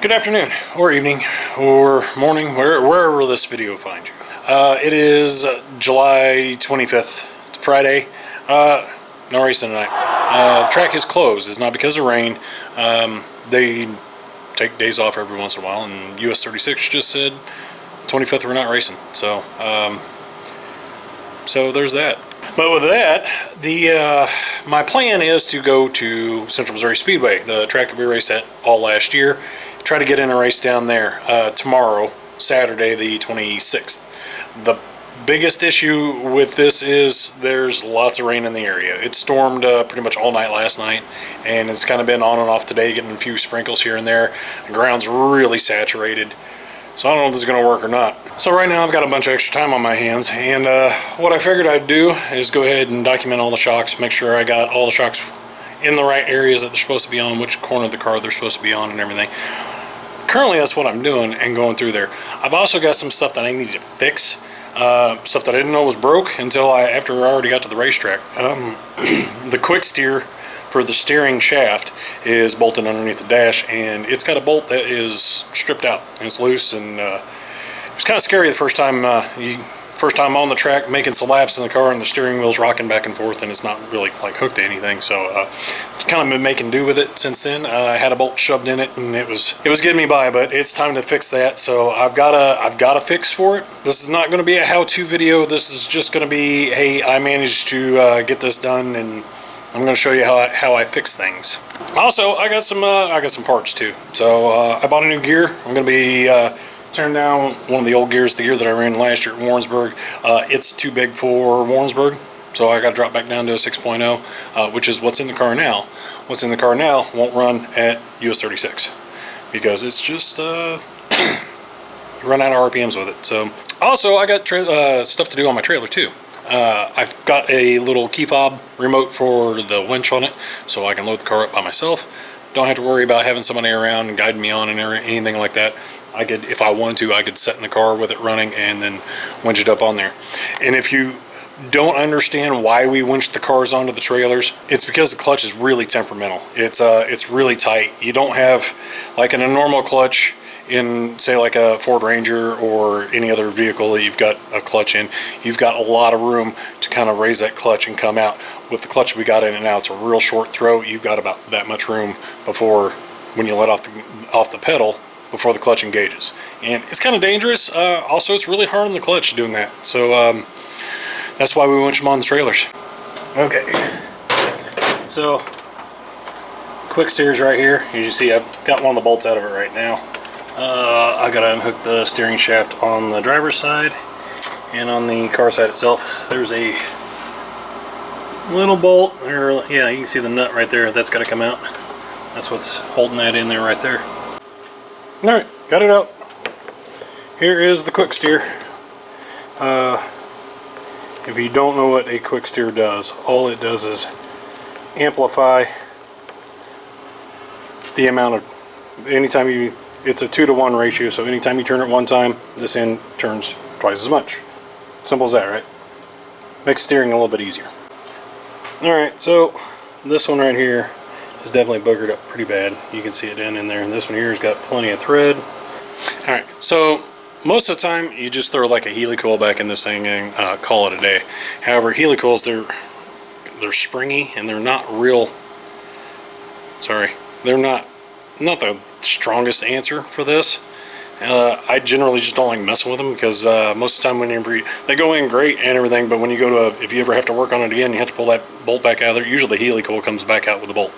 Good afternoon, or evening, or morning, wherever this video finds you. It is July 25th, it's Friday. No racing tonight. The track is closed. It's not because of rain. They take days off every once in a while, and US 36 just said 25th we're not racing. So there's that. But with that, my plan is to go to Central Missouri Speedway, the track that we raced at all last year. Try to get in a race down there tomorrow, Saturday the 26th. The biggest issue with this is there's lots of rain in the area. It stormed pretty much all night last night, and it's kind of been on and off today, getting a few sprinkles here and there. The ground's really saturated, so I don't know if this is going to work or not. So right now I've got a bunch of extra time on my hands, and what I figured I'd do is go ahead and document all the shocks, make sure I got all the shocks in the right areas that they're supposed to be on, which corner of the car they're supposed to be on and everything. Currently that's what I'm doing and going through there. I've also got some stuff that I need to fix, stuff that I didn't know was broke until after I already got to the racetrack. The quick steer for the steering shaft is bolted underneath the dash, and it's got a bolt that is stripped out and it's loose, and it was kind of scary the first time on the track, making some laps in the car, and the steering wheel's rocking back and forth, and it's not really like hooked to anything. So kind of been making do with it since then. I had a bolt shoved in it, and it was getting me by, but it's time to fix that. So I've got a fix for it. This is not going to be a how-to video. This is just going to be, hey, I managed to get this done, and I'm going to show you how I fix things. Also, I got some parts too. So I bought a new gear. I'm going to be tearing down one of the old gears, the gear that I ran last year at Warrensburg. It's too big for Warrensburg, so I got to drop back down to a 6.0, which is what's in the car now. What's in the car now won't run at US 36 because it's just run out of RPMs with it. So also I got stuff to do on my trailer too. I've got a little key fob remote for the winch on it, so I can load the car up by myself. Don't have to worry about having somebody around and guiding me on and anything like that. I could, if I wanted to, I could set in the car with it running and then winch it up on there. And if you don't understand why we winch the cars onto the trailers, it's because the clutch is really temperamental. It's really tight. You don't have, like in a normal clutch in, say, like a Ford Ranger or any other vehicle that you've got a clutch in, you've got a lot of room to kind of raise that clutch and come out. With the clutch we got in it now, it's a real short throw. You've got about that much room before, when you let off the pedal, before the clutch engages. And it's kind of dangerous. Also, it's really hard on the clutch doing that. So that's why we winch them on the trailers. Okay, so quick steers right here. As you see, I've got one of the bolts out of it right now. I gotta unhook the steering shaft on the driver's side, and on the car side itself there's a little bolt, or yeah, you can see the nut right there. That's got to come out. That's what's holding that in there right there. Alright, got it out. Here is the quick steer. If you don't know what a quick steer does, all it does is amplify the amount of, anytime you, it's a 2-to-1 ratio, so anytime you turn it one time, this end turns twice as much. Simple as that, right? Makes steering a little bit easier. Alright, so this one right here is definitely boogered up pretty bad. You can see it down in there, and this one here has got plenty of thread. Alright, so most of the time you just throw like a helicoil back in this thing and call it a day. However, helicoils, they're springy, and they're not real, they're not the strongest answer for this. I generally just don't like messing with them because most of the time whenever they go in great and everything, but when you go to, if you ever have to work on it again, you have to pull that bolt back out of there. Usually the helicoil comes back out with the bolt,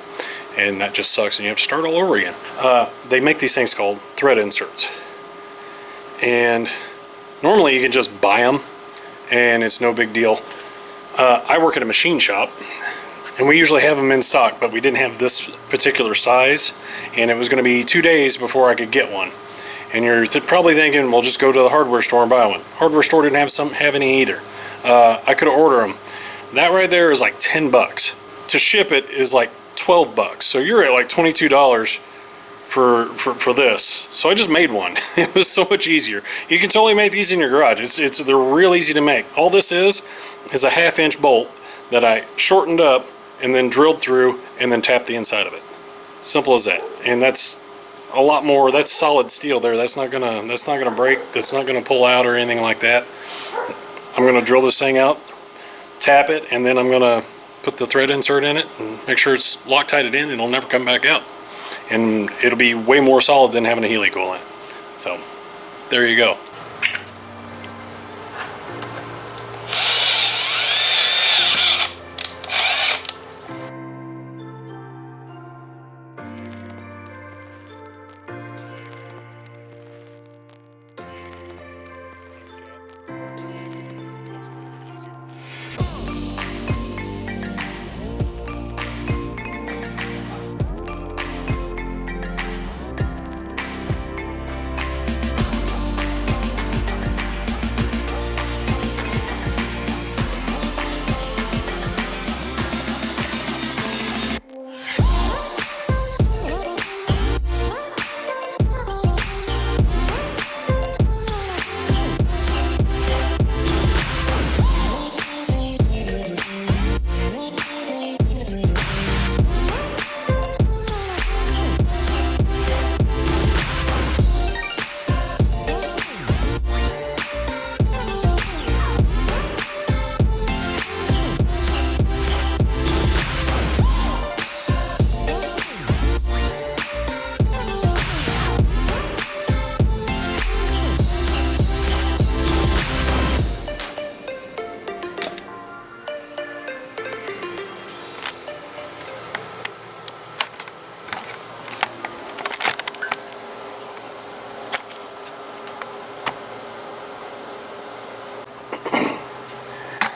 and that just sucks, and you have to start all over again. They make these things called thread inserts, and normally you can just buy them and it's no big deal. I work at a machine shop, and we usually have them in stock, but we didn't have this particular size, and it was going to be 2 days before I could get one. And you're probably thinking, well, just go to the hardware store and buy one. Hardware store didn't have any either. I could order them. That right there is like 10 bucks. To ship it is like 12 bucks. So you're at like $22 for this. So I just made one. It was so much easier. You can totally make these in your garage. They're real easy to make. All this is a 1/2-inch bolt that I shortened up and then drilled through and then tapped the inside of it. Simple as that. And that's a lot more. That's solid steel there. That's not gonna break. That's not gonna pull out or anything like that. I'm gonna drill this thing out, tap it, and then I'm gonna put the thread insert in it and make sure it's Loctited in. It'll never come back out, and it'll be way more solid than having a helicoil in it. So there you go.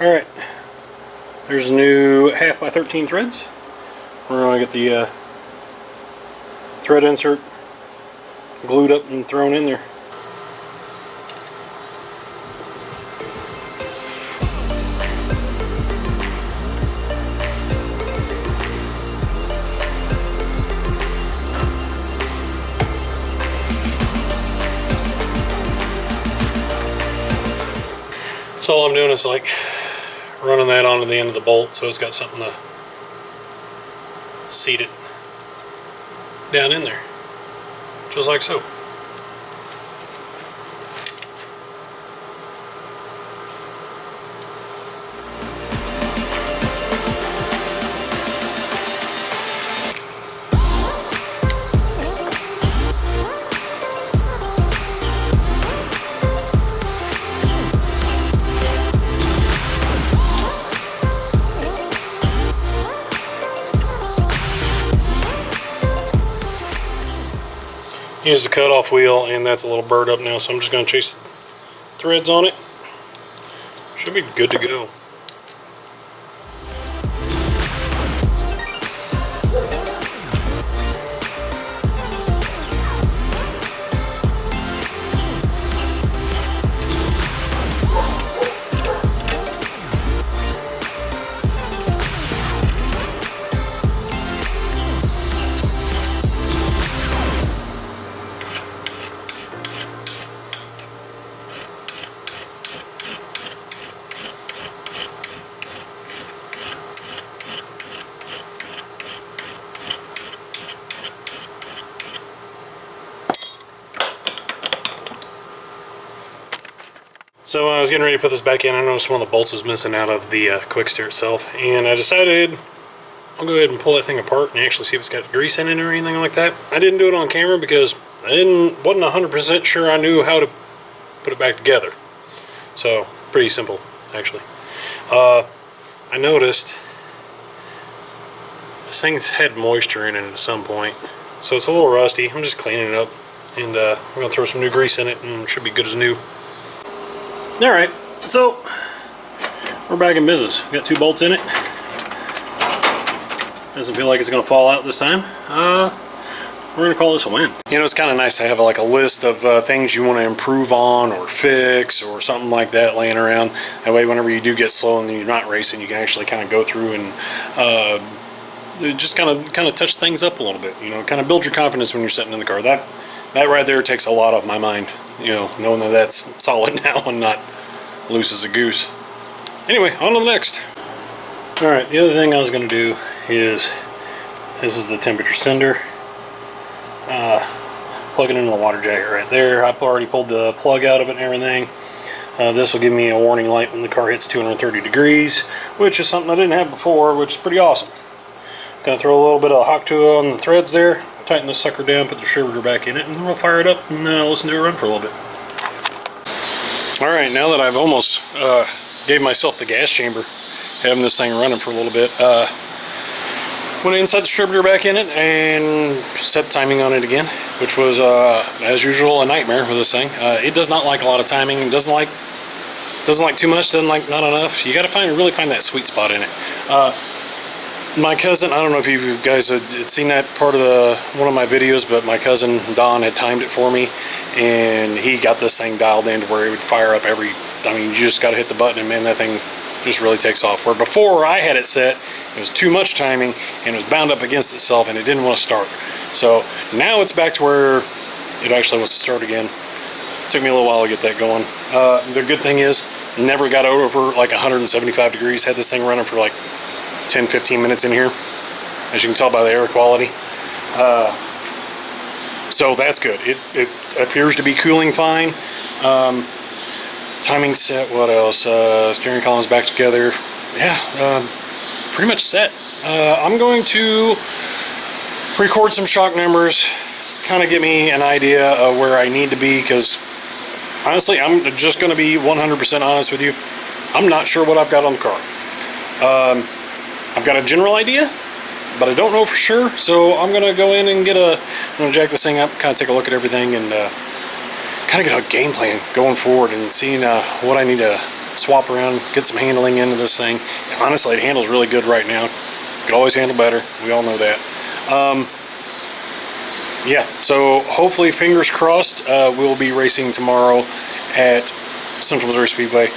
Alright, there's new 1/2 by 13 threads. We're going to get the thread insert glued up and thrown in there. So all I'm doing is like running that onto the end of the bolt so it's got something to seat it down in there, just like so. Use the cutoff wheel, and that's a little burred up now, so I'm just going to chase the threads on it. Should be good to go. So I was getting ready to put this back in. I noticed one of the bolts was missing out of the quick steer itself, and I decided I'll go ahead and pull that thing apart and actually see if it's got grease in it or anything like that. I didn't do it on camera because I wasn't 100% sure I knew how to put it back together. So pretty simple, actually. I noticed this thing's had moisture in it at some point, so it's a little rusty. I'm just cleaning it up, and I'm going to throw some new grease in it, and it should be good as new. Alright, so we're back in business. We've got 2 bolts in it. Doesn't feel like it's going to fall out this time. We're going to call this a win. You know, it's kind of nice to have like a list of things you want to improve on or fix or something like that laying around. That way whenever you do get slow and you're not racing, you can actually kind of go through and just kind of touch things up a little bit. You know, kind of build your confidence when you're sitting in the car. That right there takes a lot off my mind. You know, knowing that that's solid now and not loose as a goose. Anyway, on to the next. Alright, the other thing I was going to do is, this is the temperature sender. plug it into the water jacket right there. I've already pulled the plug out of it and everything. This will give me a warning light when the car hits 230 degrees, which is something I didn't have before, which is pretty awesome. Gonna throw a little bit of hot tool on the threads there, tighten this sucker down, put the distributor back in it, and then we'll fire it up and listen to it run for a little bit. Alright, now that I've almost gave myself the gas chamber, having this thing running for a little bit, went inside the distributor back in it and set the timing on it again, which was, as usual, a nightmare with this thing. It does not like a lot of timing. It doesn't like too much, doesn't like not enough. You got to really find that sweet spot in it. My cousin, I don't know if you guys had seen that part of one of my videos, but my cousin Don had timed it for me, and he got this thing dialed in to where it would fire up every, I mean, you just got to hit the button and man, that thing just really takes off. Where before I had it set, it was too much timing and it was bound up against itself and it didn't want to start. So now it's back to where it actually wants to start again. Took me a little while to get that going. The good thing is, never got over like 175 degrees. Had this thing running for like 10-15 minutes in here, as you can tell by the air quality. So that's good. It appears to be cooling fine. Timing set, what else? Steering column's back together. Yeah, pretty much set. I'm going to record some shock numbers, kind of get me an idea of where I need to be, because honestly, I'm just going to be 100% honest with you. I'm not sure what I've got on the car. I've got a general idea, but I don't know for sure, so I'm going to go in and I'm going to jack this thing up, kind of take a look at everything, and kind of get a game plan going forward and seeing what I need to swap around, get some handling into this thing. Honestly, it handles really good right now. Could always handle better. We all know that. Yeah, so hopefully, fingers crossed, we'll be racing tomorrow at Central Missouri Speedway.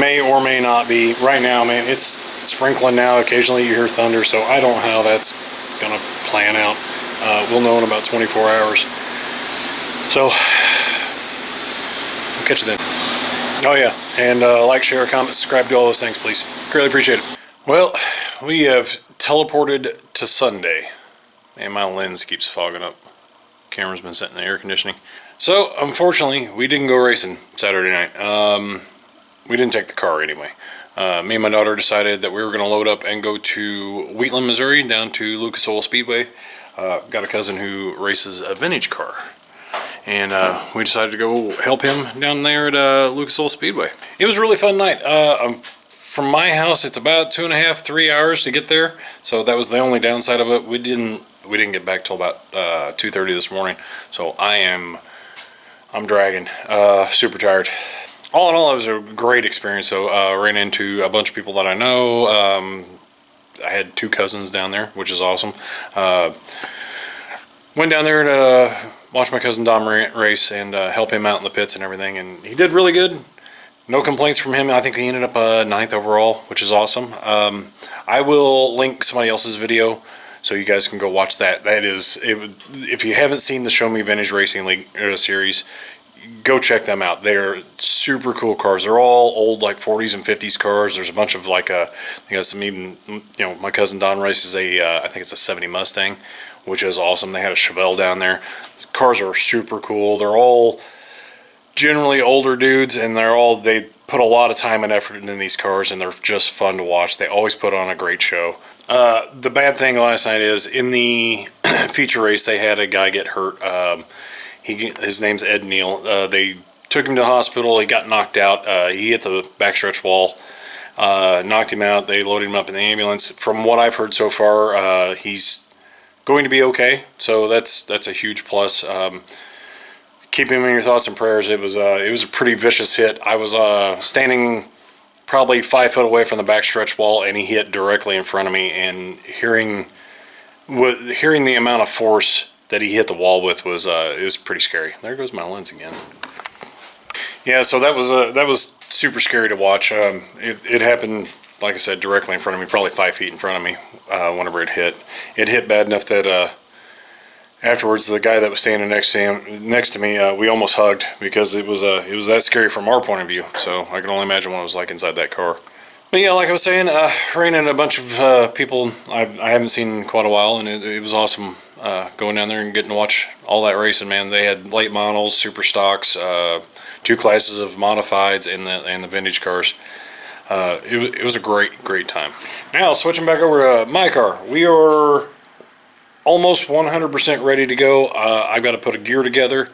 May or may not be. Right now, man, it's sprinkling now. Occasionally you hear thunder, so I don't know how that's going to plan out. We'll know in about 24 hours. So, I'll catch you then. Oh yeah, and like, share, comment, subscribe, do all those things, please. Greatly appreciate it. Well, we have teleported to Sunday. Man, my lens keeps fogging up. Camera's been set in the air conditioning. So, unfortunately, we didn't go racing Saturday night. We didn't take the car anyway. Me and my daughter decided that we were going to load up and go to Wheatland, Missouri, down to Lucas Oil Speedway. Got a cousin who races a vintage car, and we decided to go help him down there at Lucas Oil Speedway. It was a really fun night. From my house, it's about 2.5-3 hours to get there, so that was the only downside of it. We didn't get back till about 2:30 this morning, so I'm dragging, super tired. All in all, it was a great experience. So ran into a bunch of people that I know. I had 2 cousins down there, which is awesome. Went down there to watch my cousin Dom race and help him out in the pits and everything, and he did really good. No complaints from him. I think he ended up 9th overall, which is awesome. I will link somebody else's video so you guys can go watch that. That is, if you haven't seen the Show Me Vintage Racing League series, go check them out. They're super cool cars. They're all old, like 40s and 50s cars. There's a bunch of like some even, my cousin Don races I think it's a 70 Mustang, which is awesome. They had a Chevelle down there. The cars are super cool. They're all generally older dudes, and they put a lot of time and effort into these cars, and they're just fun to watch. They always put on a great show. The bad thing last night is in the feature race, they had a guy get hurt. His name's Ed Neal. They took him to the hospital. He got knocked out. He hit the backstretch wall, knocked him out. They loaded him up in the ambulance. From what I've heard so far, he's going to be okay. So that's a huge plus. Keep him in your thoughts and prayers. It was a pretty vicious hit. I was standing probably 5 foot away from the backstretch wall, and he hit directly in front of me. And hearing the amount of force that he hit the wall with was it was pretty scary. There goes my lens again. Yeah, so that was super scary to watch. It happened, like I said, directly in front of me, probably 5 feet in front of me. Whenever it hit bad enough that afterwards the guy that was standing next to me, we almost hugged, because it was that scary from our point of view. So I can only imagine what it was like inside that car. But yeah, like I was saying, ran into a bunch of people I haven't seen in quite a while, and it was awesome. going down there and getting to watch all that racing, man. They had late models, super stocks, 2 classes of modifieds, and the vintage cars. It was a great time. Now, switching back over to my car. We are almost 100% ready to go. I've got to put a gear together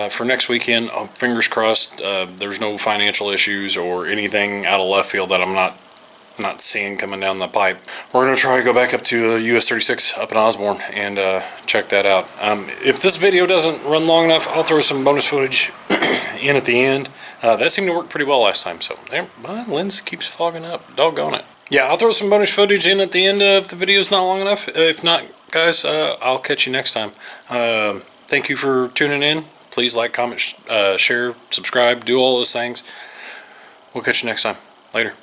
for next weekend. Fingers crossed there's no financial issues or anything out of left field that I'm not seeing coming down the pipe. We're going to try to go back up to US 36 up in Osborne and check that out. If this video doesn't run long enough, I'll throw some bonus footage in at the end. That seemed to work pretty well last time, so there, my lens keeps fogging up. Doggone it. Yeah, I'll throw some bonus footage in at the end if the video's not long enough. If not, guys, I'll catch you next time. Thank you for tuning in. Please like, comment, share, subscribe, do all those things. We'll catch you next time. Later.